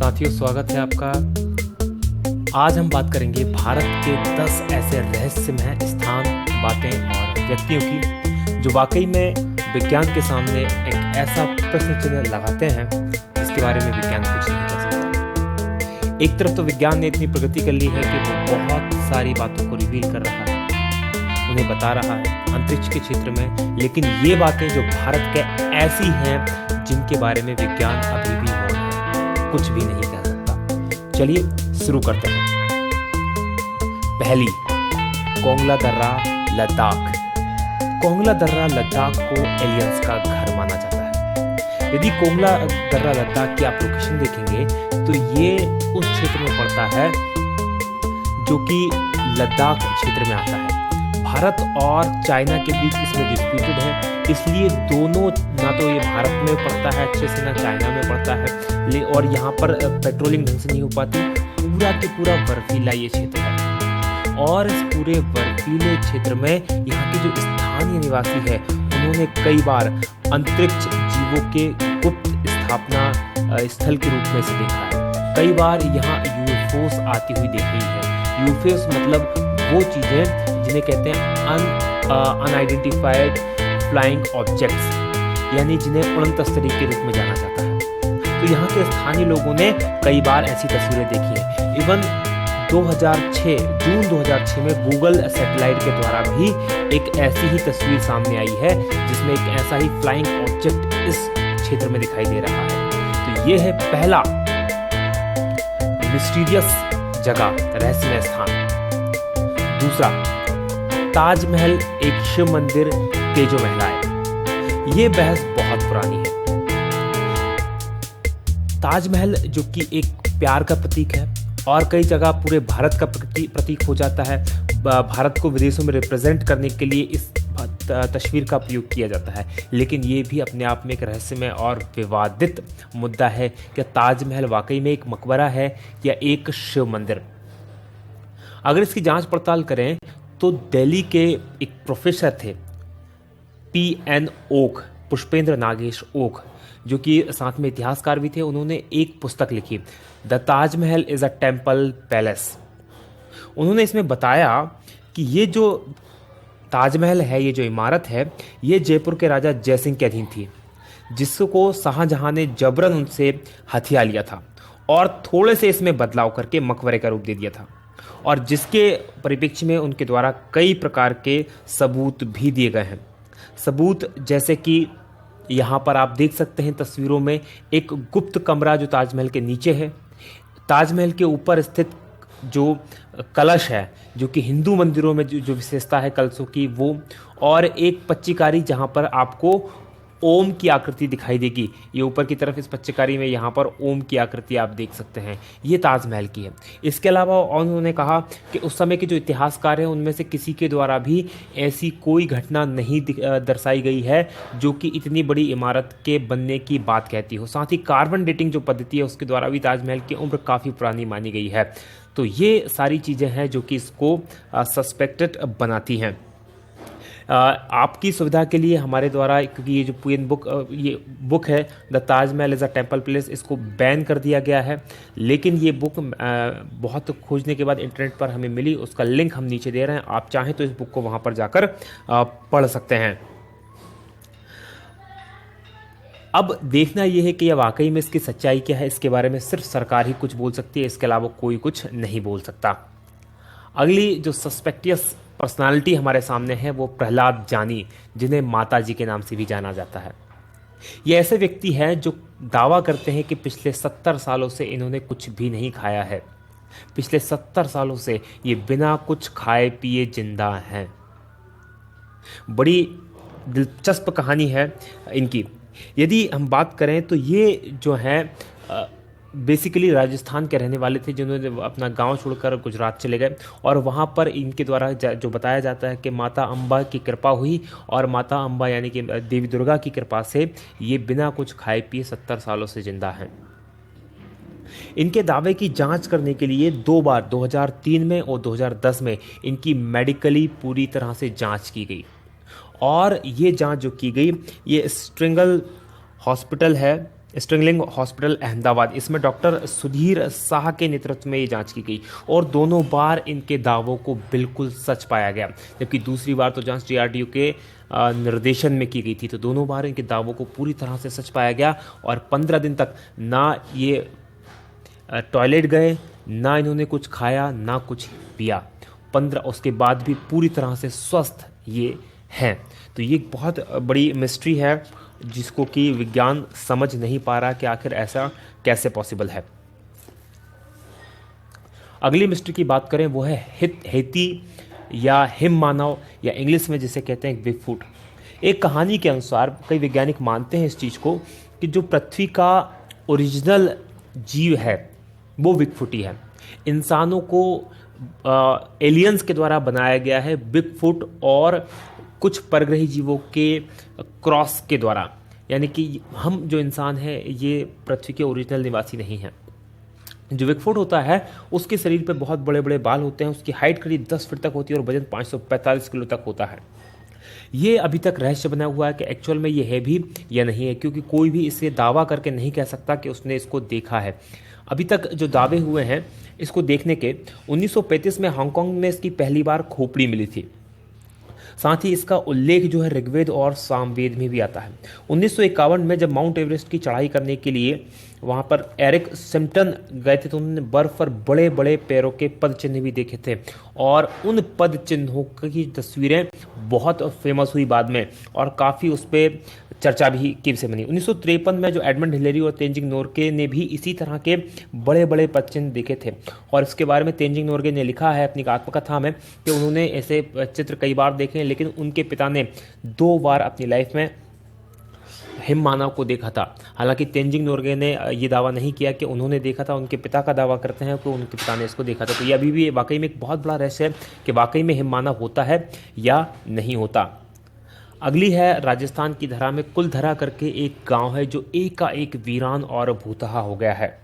साथियों, स्वागत है आपका। आज हम बात करेंगे भारत के 10 ऐसे रहस्यमय स्थान, बातें और व्यक्तियों की जो वाकई में विज्ञान के सामने एक ऐसा प्रश्न चिन्ह लगाते हैं जिसके बारे में विज्ञान कुछ नहीं कर सकता। एक तरफ तो विज्ञान ने इतनी प्रगति कर ली है कि वो बहुत सारी बातों को रिवील कर रहा है, उन्हें बता रहा है अंतरिक्ष के क्षेत्र में, लेकिन ये बातें जो भारत के ऐसी हैं जिनके बारे में विज्ञान अभी भी मौन है, कुछ भी नहीं कह सकता। चलिए शुरू करते हैं। पहली, कोंगला दर्रा, लद्दाख। कोंगला दर्रा लद्दाख को एलियंस का घर माना जाता है। यदि कोंगला दर्रा लद्दाख की आप लोकेशन देखेंगे तो ये उस क्षेत्र में पड़ता है जो कि लद्दाख क्षेत्र में आता है। भारत और चाइना के बीच इसमें डिस्प्यूटेड है, इसलिए दोनों, ना तो ये भारत में पड़ता है अच्छे से, ना चाइना में पड़ता है, और यहाँ पर पेट्रोलिंग ढंग से नहीं हो पाती। पूरा के पूरा बर्फीला ये क्षेत्र है, और इस पूरे बर्फीले क्षेत्र में यहाँ के जो स्थानीय निवासी है उन्होंने कई बार अंतरिक्ष जीवों के गुप्त स्थापना स्थल के रूप में से देखा है। कई बार यहाँ यूएफओस आती हुई देखी है। यूएफओस मतलब वो चीजें जिन्हें कहते हैं अनआइडेंटिफाइड फ्लाइंग ऑब्जेक्ट्स, यानी जिन्हें उड़न तस्तरी के रूप में जाना जाता है। तो यहाँ के स्थानीय लोगों ने कई बार ऐसी तस्वीरें देखी हैं। इवन जून 2006 में गूगल सैटेलाइट के द्वारा भी एक ऐसी ही तस्वीर सामने आई है जिसमें एक ऐसा ही फ्लाइंग ऑब्जेक्ट इस क्षेत्र में दिखाई दे रहा है। तो ये है पहला मिस्टीरियस जगह, रहस्यमय स्थान। दूसरा, ताजमहल एक शिव मंदिर तेजो महलाए। ये बहस बहुत पुरानी है। ताजमहल जो कि एक प्यार का प्रतीक है और कई जगह पूरे भारत का प्रतीक हो जाता है, भारत को विदेशों में रिप्रेजेंट करने के लिए इस तस्वीर का प्रयोग किया जाता है, लेकिन ये भी अपने आप में एक रहस्यमय और विवादित मुद्दा है कि ताजमहल वाकई में एक मकबरा है या एक शिव मंदिर। अगर इसकी जांच पड़ताल करें तो दिल्ली के एक प्रोफेसर थे PN ओक, पुष्पेंद्र नागेश ओक, जो कि साथ में इतिहासकार भी थे। उन्होंने एक पुस्तक लिखी, the Taj Mahal is a temple palace. उन्होंने इसमें बताया कि ये जो ताजमहल है, ये जो इमारत है, ये जयपुर के राजा जयसिंह के अधीन थी, जिसको शाहजहां ने जबरन उनसे हथिया लिया था और थोड़े से इसमें बदलाव करके मकबरे का रूप दे दिया था, और जिसके परिप्रेक्ष्य में उनके द्वारा कई प्रकार के सबूत भी दिए गए हैं। सबूत जैसे कि यहाँ पर आप देख सकते हैं तस्वीरों में एक गुप्त कमरा जो ताजमहल के नीचे है, ताजमहल के ऊपर स्थित जो कलश है, जो कि हिंदू मंदिरों में जो विशेषता है कलशों की वो, और एक पच्चीकारी जहाँ पर आपको ओम की आकृति दिखाई देगी। ये ऊपर की तरफ इस पच्चीकारी में यहाँ पर ओम की आकृति आप देख सकते हैं, ये ताजमहल की है। इसके अलावा उन्होंने कहा कि उस समय के जो इतिहासकार हैं उनमें से किसी के द्वारा भी ऐसी कोई घटना नहीं दर्शाई गई है जो कि इतनी बड़ी इमारत के बनने की बात कहती हो। साथ ही कार्बन डेटिंग जो पद्धति है उसके द्वारा भी ताजमहल की उम्र काफ़ी पुरानी मानी गई है। तो ये सारी चीज़ें हैं जो कि इसको सस्पेक्टेड बनाती हैं। आपकी सुविधा के लिए हमारे द्वारा, क्योंकि ये जो ये बुक है the Taj Mahal is a temple palace, इसको बैन कर दिया गया है, लेकिन ये बुक बहुत खोजने के बाद इंटरनेट पर हमें मिली, उसका लिंक हम नीचे दे रहे हैं। आप चाहें तो इस बुक को वहाँ पर जाकर पढ़ सकते हैं। अब देखना यह है कि यह वाकई में इसकी सच्चाई क्या है, इसके बारे में सिर्फ सरकार ही कुछ बोल सकती है, इसके अलावा कोई कुछ नहीं बोल सकता। अगली जो सस्पेक्टियस पर्सनालिटी हमारे सामने है वो प्रहलाद जानी, जिन्हें माता जी के नाम से भी जाना जाता है। ये ऐसे व्यक्ति हैं जो दावा करते हैं कि पिछले 70 सालों से इन्होंने कुछ भी नहीं खाया है। पिछले 70 सालों से ये बिना कुछ खाए पिए जिंदा हैं। बड़ी दिलचस्प कहानी है इनकी। यदि हम बात करें तो ये जो हैं बेसिकली राजस्थान के रहने वाले थे, जिन्होंने अपना गांव छोड़कर गुजरात चले गए, और वहां पर इनके द्वारा जो बताया जाता है कि माता अम्बा की कृपा हुई, और माता अम्बा यानी कि देवी दुर्गा की कृपा से ये बिना कुछ खाए पिए 70 सालों से जिंदा हैं। इनके दावे की जांच करने के लिए 2 बार 2003 में और 2010 में इनकी मेडिकली पूरी तरह से जांच की गई, और ये जांच जो की गई ये स्ट्रिंगल हॉस्पिटल है स्टिंगलिंग हॉस्पिटल अहमदाबाद, इसमें डॉक्टर सुधीर शाह के नेतृत्व में ये जांच की गई और दोनों बार इनके दावों को बिल्कुल सच पाया गया। जबकि दूसरी बार तो जांच डीआरडीओ के निर्देशन में की गई थी, तो दोनों बार इनके दावों को पूरी तरह से सच पाया गया और 15 दिन तक ना ये टॉयलेट गए, ना इन्होंने कुछ खाया, ना कुछ पिया। 15 उसके बाद भी पूरी तरह से स्वस्थ ये हैं। तो ये एक बहुत बड़ी मिस्ट्री है जिसको कि विज्ञान समझ नहीं पा रहा कि आखिर ऐसा कैसे पॉसिबल है। अगली मिस्ट्री की बात करें वो है हेती या हिम मानव या इंग्लिश में जिसे कहते हैं बिगफुट। एक कहानी के अनुसार कई वैज्ञानिक मानते हैं इस चीज़ को कि जो पृथ्वी का ओरिजिनल जीव है वो बिगफुट ही है। इंसानों को एलियंस के द्वारा बनाया गया है बिगफुट और कुछ परग्रही जीवों के क्रॉस के द्वारा, यानी कि हम जो इंसान हैं ये पृथ्वी के ओरिजिनल निवासी नहीं हैं। जो बिगफुट होता है उसके शरीर पे बहुत बड़े बड़े बाल होते हैं, उसकी हाइट करीब 10 फीट तक होती है और वजन 545 किलो तक होता है। ये अभी तक रहस्य बना हुआ है कि एक्चुअल में ये है भी या नहीं है, क्योंकि कोई भी इसे दावा करके नहीं कह सकता कि उसने इसको देखा है। अभी तक जो दावे हुए हैं इसको देखने के, 1935 में हांगकांग में इसकी पहली बार खोपड़ी मिली थी। साथ ही इसका उल्लेख जो है ऋग्वेद और सामवेद में भी आता है। 1951 में जब माउंट एवरेस्ट की चढ़ाई करने के लिए वहाँ पर एरिक सिम्पटन गए थे तो उन्होंने बर्फ पर बड़े बड़े पैरों के पद चिन्ह भी देखे थे और उन पद चिन्हों की तस्वीरें बहुत फेमस हुई बाद में और काफ़ी उस पर चर्चा भी की से बनी। 1953 में जो एडमंड हिलेरी और तेंजिंग नोर्गे ने भी इसी तरह के बड़े बड़े पद चिन्ह देखे थे और इसके बारे में तेंजिंग नोर्गे ने लिखा है अपनी आत्मकथा में कि उन्होंने ऐसे चित्र कई बार देखे हैं, लेकिन उनके पिता ने 2 बार अपनी लाइफ में हिम मानव को देखा था। हालांकि तेंजिंग नोर्गे ने ये दावा नहीं किया कि उन्होंने देखा था, उनके पिता का दावा करते हैं कि उनके पिता ने इसको देखा था। तो ये अभी भी वाकई में एक बहुत बड़ा रहस्य है कि वाकई में हिम मानव होता है या नहीं होता। अगली है राजस्थान की धरा में कुलधरा करके एक गांव है जो एकाएक वीरान और भूतहा हो गया है।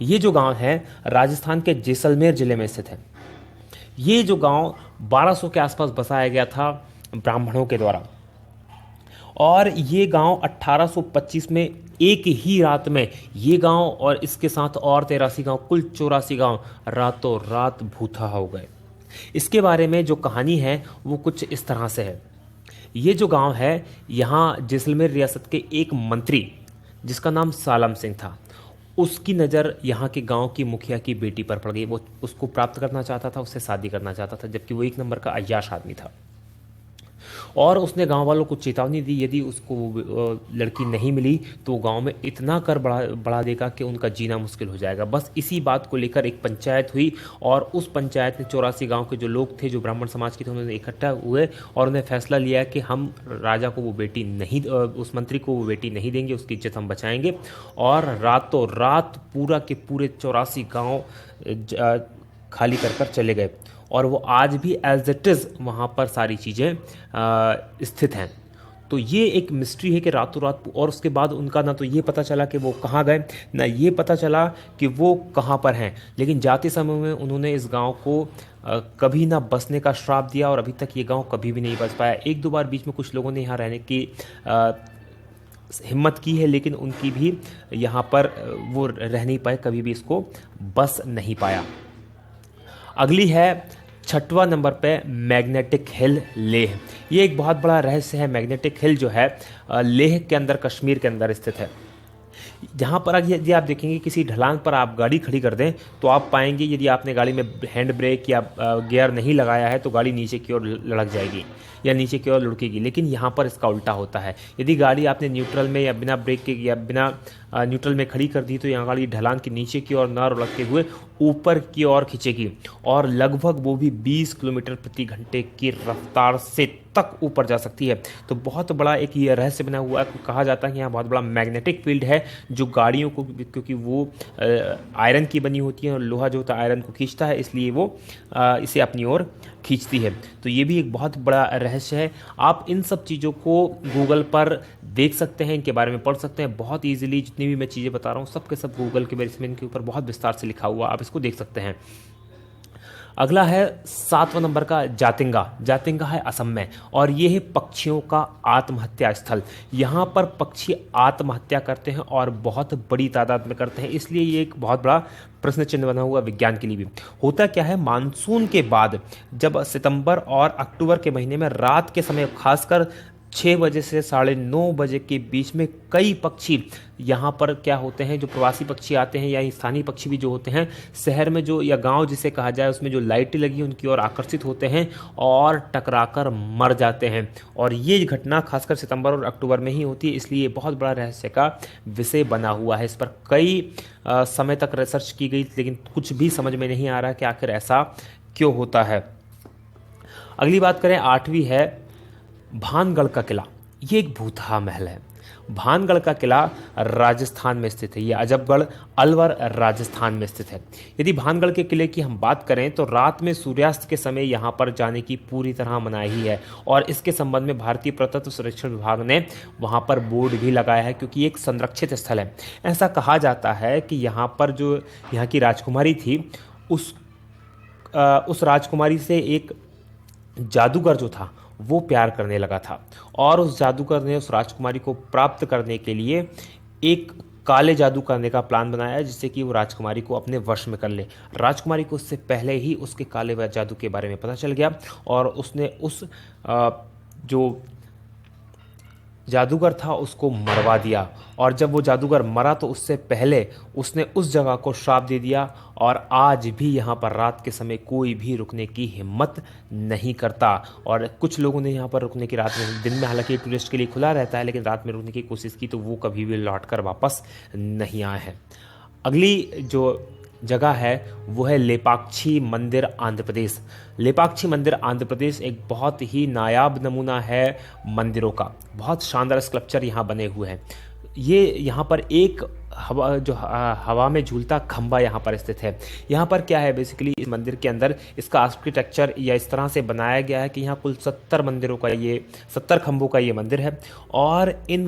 ये जो गांव है राजस्थान के जैसलमेर जिले में स्थित है। ये जो गांव 1200 के आसपास बसाया गया था ब्राह्मणों के द्वारा और ये गांव 1825 में एक ही रात में ये गांव और इसके साथ और 83 गांव, कुल 84 गांव रातों रात भूतहा हो गए। इसके बारे में जो कहानी है वो कुछ इस तरह से है। ये जो गांव है यहाँ जैसलमेर रियासत के एक मंत्री जिसका नाम सालम सिंह था, उसकी नज़र यहाँ के गांव की मुखिया की बेटी पर पड़ गई। वो उसको प्राप्त करना चाहता था, उससे शादी करना चाहता था, जबकि वो 1 नंबर का अय्याश आदमी था और उसने गांव वालों को चेतावनी दी यदि उसको लड़की नहीं मिली तो गांव में इतना कर बढ़ा देगा कि उनका जीना मुश्किल हो जाएगा। बस इसी बात को लेकर एक पंचायत हुई और उस पंचायत में 84 गांव के जो लोग थे जो ब्राह्मण समाज के थे उन्होंने इकट्ठा हुए और उन्हें फैसला लिया कि हम राजा को वो बेटी नहीं, उस मंत्री को वो बेटी नहीं देंगे, उसकी इज्जत हम बचाएंगे। और रातों रात पूरा के पूरे 84 गाँव खाली कर चले गए और वो आज भी एज इट इज़ वहाँ पर सारी चीज़ें स्थित हैं। तो ये एक मिस्ट्री है कि रातों रात, और उसके बाद उनका ना तो ये पता चला कि वो कहाँ गए, ना ये पता चला कि वो कहाँ पर हैं। लेकिन जाते समय में उन्होंने इस गांव को कभी ना बसने का श्राप दिया और अभी तक ये गांव कभी भी नहीं बस पाया। 1-2 बार बीच में कुछ लोगों ने यहाँ रहने की हिम्मत की है, लेकिन उनकी भी यहाँ पर वो रह नहीं पाए, कभी भी इसको बस नहीं पाया। अगली है 6वां नंबर पे मैग्नेटिक हिल लेह। ये एक बहुत बड़ा रहस्य है। मैग्नेटिक हिल जो है लेह के अंदर, कश्मीर के अंदर स्थित है। जहाँ पर यदि आप देखेंगे किसी ढलान पर आप गाड़ी खड़ी कर दें तो आप पाएंगे यदि आपने गाड़ी में हैंड ब्रेक या गियर नहीं लगाया है तो गाड़ी नीचे की ओर लड़क जाएगी या नीचे की ओर लुढ़केगी। लेकिन यहाँ पर इसका उल्टा होता है। यदि गाड़ी आपने न्यूट्रल में या बिना ब्रेक के या बिना न्यूट्रल में खड़ी कर दी तो यहाँ गाड़ी ढलान के नीचे की ओर न लुढ़कते हुए ऊपर की ओर खींचेगी और लगभग वो भी 20 किलोमीटर प्रति घंटे की रफ्तार से तक ऊपर जा सकती है। तो बहुत बड़ा एक ये रहस्य बना हुआ है। कहा जाता है कि यहाँ बहुत बड़ा मैग्नेटिक फील्ड है जो गाड़ियों को, क्योंकि वो आयरन की बनी होती है और लोहा जो होता है आयरन को खींचता है, इसलिए वो इसे अपनी ओर खींचती है। तो ये भी एक बहुत बड़ा रहस्य है। आप इन सब चीज़ों को गूगल पर देख सकते हैं, इनके बारे में पढ़ सकते हैं बहुत ईजिली। जितनी भी मैं चीज़ें बता रहा हूँ सब के सब गूगल के बेस में इनके ऊपर बहुत विस्तार से लिखा हुआ, आप इसको देख सकते हैं। अगला है 7वां नंबर का जातिंगा। जातिंगा है असम में और ये है पक्षियों का आत्महत्या स्थल। यहाँ पर पक्षी आत्महत्या करते हैं और बहुत बड़ी तादाद में करते हैं, इसलिए ये एक बहुत बड़ा प्रश्न चिन्ह बना हुआ विज्ञान के लिए भी। होता क्या है, मानसून के बाद जब सितंबर और अक्टूबर के महीने में रात के समय खासकर 6 बजे से 9:30 बजे के बीच में कई पक्षी यहाँ पर क्या होते हैं, जो प्रवासी पक्षी आते हैं या स्थानीय पक्षी भी जो होते हैं, शहर में जो या गांव जिसे कहा जाए उसमें जो लाइटें लगी उनकी ओर आकर्षित होते हैं और टकराकर मर जाते हैं। और ये घटना खासकर सितंबर और अक्टूबर में ही होती है, इसलिए बहुत बड़ा रहस्य का विषय बना हुआ है। इस पर कई समय तक रिसर्च की गई, लेकिन कुछ भी समझ में नहीं आ रहा कि आखिर ऐसा क्यों होता है। अगली बात करें, 8वीं है भानगढ़ का किला। ये एक भूतहा महल है। भानगढ़ का किला राजस्थान में स्थित है। ये अजबगढ़ अलवर राजस्थान में स्थित है। यदि भानगढ़ के किले की हम बात करें तो रात में सूर्यास्त के समय यहाँ पर जाने की पूरी तरह मनाही है और इसके संबंध में भारतीय पुरातत्व सर्वेक्षण विभाग ने वहाँ पर बोर्ड भी लगाया है, क्योंकि एक संरक्षित स्थल है। ऐसा कहा जाता है कि यहाँ पर जो यहाँ की राजकुमारी थी, उस राजकुमारी से एक जादूगर जो था वो प्यार करने लगा था और उस जादूगर ने उस राजकुमारी को प्राप्त करने के लिए एक काले जादू करने का प्लान बनाया, जिससे कि वो राजकुमारी को अपने वश में कर ले। राजकुमारी को उससे पहले ही उसके काले जादू के बारे में पता चल गया और उसने उस जो जादूगर था उसको मरवा दिया। और जब वो जादूगर मरा तो उससे पहले उसने उस जगह को श्राप दे दिया और आज भी यहाँ पर रात के समय कोई भी रुकने की हिम्मत नहीं करता। और कुछ लोगों ने यहाँ पर रुकने की रात में, दिन में हालांकि टूरिस्ट के लिए खुला रहता है, लेकिन रात में रुकने की कोशिश की तो वो कभी भी लौट कर वापस नहीं आए हैं। अगली जो जगह है वो है लेपाक्षी मंदिर आंध्र प्रदेश। लेपाक्षी मंदिर आंध्र प्रदेश एक बहुत ही नायाब नमूना है मंदिरों का। बहुत शानदार स्कल्पचर यहाँ बने हुए हैं। ये यहाँ पर एक हवा में झूलता खंबा यहाँ पर स्थित है। यहाँ पर क्या है, बेसिकली इस मंदिर के अंदर इसका आर्किटेक्चर या इस तरह से बनाया गया है कि यहाँ कुल 70 खंभों का ये मंदिर है और इन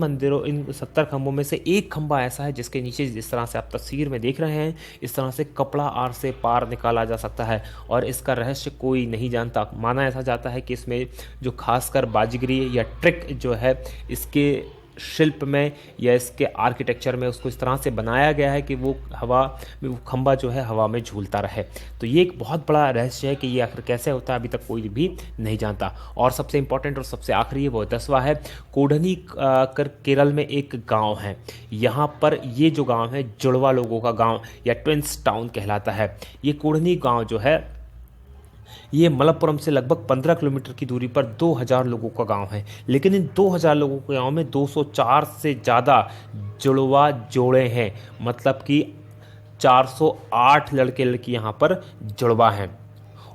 70 खंभों में से एक खंभा ऐसा है जिसके नीचे जिस तरह से आप तस्वीर में देख रहे हैं, इस तरह से कपड़ा आर से पार निकाला जा सकता है और इसका रहस्य कोई नहीं जानता। माना ऐसा जाता है कि इसमें जो खासकर बाजीगरी या ट्रिक जो है इसके शिल्प में या इसके आर्किटेक्चर में उसको इस तरह से बनाया गया है कि वो खंभा जो है हवा में झूलता रहे। तो ये एक बहुत बड़ा रहस्य है कि ये आखिर कैसे होता है, अभी तक कोई भी नहीं जानता। और सबसे इंपॉर्टेंट और सबसे आखिरी है वो 10वां है कोडनी केरल में एक गांव है। यहाँ पर ये जो गांव है जुड़वा लोगों का गांव या ट्विंस टाउन कहलाता है। ये कोडनी गांव जो है ये मलप्पुरम से लगभग 15 किलोमीटर की दूरी पर 2000 लोगों का गांव है, लेकिन इन 2000 लोगों के गांव में 204 से ज़्यादा जुड़वा जोड़े हैं, मतलब कि 408 लड़के लड़की यहाँ पर जुड़वा हैं।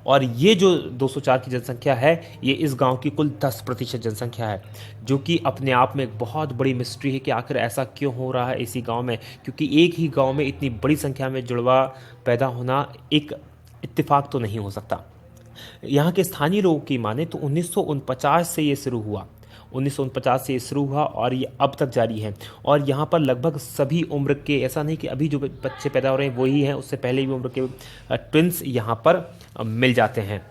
और ये जो 204 की जनसंख्या है ये इस गांव की कुल 10% जनसंख्या है, जो कि अपने आप में एक बहुत बड़ी मिस्ट्री है कि आखिर ऐसा क्यों हो रहा है इसी गांव में, क्योंकि एक ही गांव में इतनी बड़ी संख्या में जुड़वा पैदा होना एक इत्तेफाक तो नहीं हो सकता। यहाँ के स्थानीय लोगों की माने तो 1949 से ये शुरू हुआ। 1949 से ये शुरू हुआ और ये अब तक जारी है। और यहाँ पर लगभग सभी उम्र के, ऐसा नहीं कि अभी जो बच्चे पैदा हो रहे हैं वही हैं, उससे पहले भी उम्र के ट्विंस यहाँ पर मिल जाते हैं।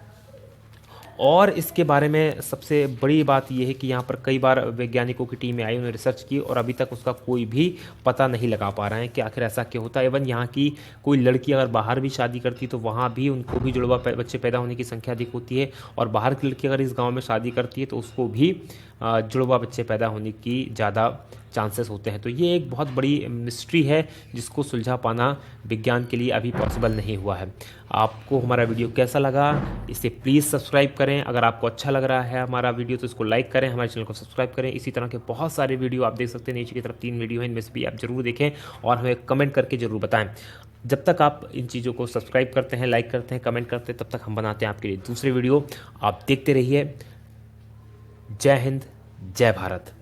और इसके बारे में सबसे बड़ी बात यह है कि यहाँ पर कई बार वैज्ञानिकों की टीमें आई, उन्होंने रिसर्च की और अभी तक उसका कोई भी पता नहीं लगा पा रहे हैं कि आखिर ऐसा क्यों होता है। इवन यहाँ की कोई लड़की अगर बाहर भी शादी करती तो वहाँ भी उनको भी जुड़वा बच्चे पैदा होने की संख्या अधिक होती है, और बाहर की लड़की अगर इस गाँव में शादी करती है तो उसको भी जुड़वा बच्चे पैदा होने की ज़्यादा चांसेस होते हैं। तो ये एक बहुत बड़ी मिस्ट्री है जिसको सुलझा पाना विज्ञान के लिए अभी पॉसिबल नहीं हुआ है। आपको हमारा वीडियो कैसा लगा इसे प्लीज़ सब्सक्राइब करें। अगर आपको अच्छा लग रहा है हमारा वीडियो तो इसको लाइक करें, हमारे चैनल को सब्सक्राइब करें। इसी तरह के बहुत सारे वीडियो आप देख सकते हैं, नीचे की तरफ 3 वीडियो हैं, इनमें से भी आप जरूर देखें और हमें कमेंट करके ज़रूर बताएं। जब तक आप इन चीज़ों को सब्सक्राइब करते हैं, लाइक करते हैं, कमेंट करते हैं, तब तक हम बनाते हैं आपके लिए दूसरे वीडियो। आप देखते रहिए। जय हिंद, जय भारत।